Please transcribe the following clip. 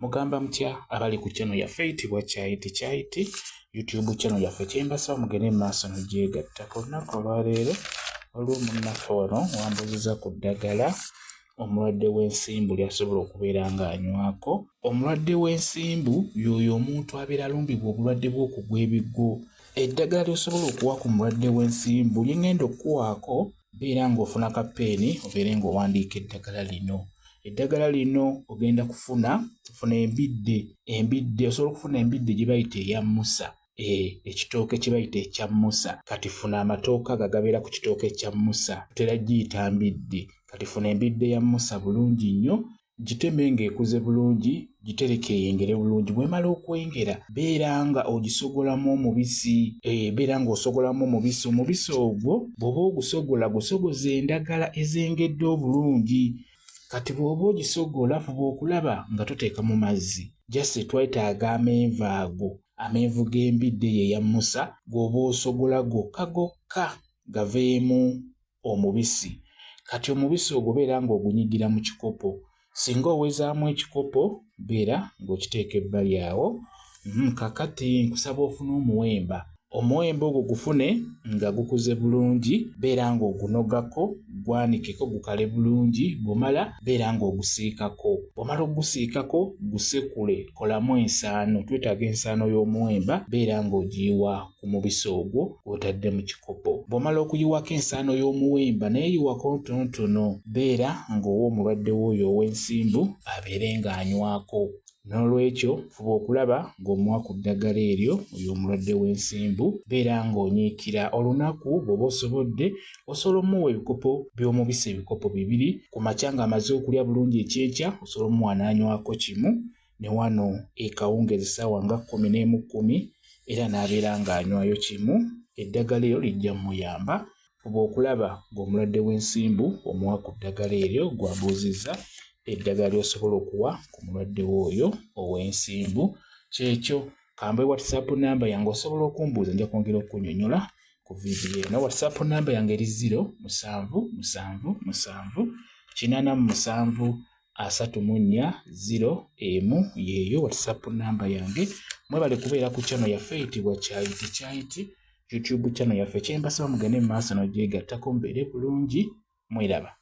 Mugamba mutya abali ku channel yaffe eyitibwa Kyayiti YouTube channel yaffe kyembasaba mugende maaso nogyegattako. Olunaku olwaleero waliwo munnaffe wano wambuziza ku ddagala omulwadde w'ensimbu lyasobola okubeera ng'anywako. Omulwadde w'ensimbu y'oyo omuntu abeera alumbibwa obulwadde bw'okugwa ebigwo. Eddagala ly'osobola okuwa ku mulwadde w'ensimbu lyengenda okuwaako beera ng'ofuna kapeeni obeere ng'owandiika eddagala lino. Eddagala lino ogenda kufuna embidde osobola okufuna embidde gye bayita eya Musa. Ekitooke kye bayita ekya Musa. Kati funa amatooke agabeera ku kitooke ekya Musa. Tutera giyita mbidde. Kati funa embidde ya Musa bulungi nnyo, giteme ng'ekuze bulungi, gitereke eyengere bulungi. Bw'emala okwengera beera nga ogisogolamu omubisi. Beera ng'osogolamu omubisi. Omubisi ogwo bw'oba ogusogola gusogoza endagala ezengedde obulungi. Kati bw'oba ogisogola fuba okulaba nga toteeka mu mazzi. Just twetaaga amenvu ago. Amenvu g'embidde ye ya Musa g'oba osogola gokka gaveemu omubisi. Kati omubisi ogwo beera ng'ogunyigira mu kikopo. Singa owezaamu ekikopo beera ng'okiteeka ebbali awo. Kakati nkusaba ofune omuwemba. Omuwemba ogwo gufune nga gukuze bulungi, beera ng'ogunogako, gwanikeko gukale bulungi. Bw'omala beera ng'ogusiikako. Bw'omala ogusiikako gusekule, kolamu ensaano. Twetaaga ensaano y'omuwemba, beera ng'ogiyiwa ku mubisi ogwo gw'otadde mu kikopo. Bw'omala okuyiwako ensaano y'omuwemba naye yiwako ntonotono, beera ng'owa omulwadde w'oyo ow'ensimbu abeere ng'anywako. N'olwekyo fuba okulaba ng'omuwa ku ddagala eryo oy'omulwadde w'ensimbu, beera ng'onyiikira olunaku bw'oba osobodde osobola omuwa ebikopo by'omubisi ebikopo 2. Ku makya ng'amaze okulya bulungi ekyenkya osobola omuwa n'anywako kimu, ne wano ekawungeezi essaawa nga 11:10 era n'abeera ng'anywayo kimu. Eddagala eryo lijja mmuyamba. Fuba okulaba ng'omulwadde w'ensimbu omuwa ku ddagala eryo gw'abuuzizza. Eddagala ly'osobola okuwa ku mulwadde w'oyo ow'ensimbu. Kyekyo kambe WhatsApp namba yange osobola okumbuuza nja kwongera okunnyonnyola ku vidiyo eno. WhatsApp namba yange eri 0777873401 yeeyo WhatsApp namba yange. Mwebale kubeera ku channel yaffe eyitibwa Kyayiti YouTube channel yaffe kyembasaba mugende mu maaso n'ogyegattako mubeere bulungi. Mweraba.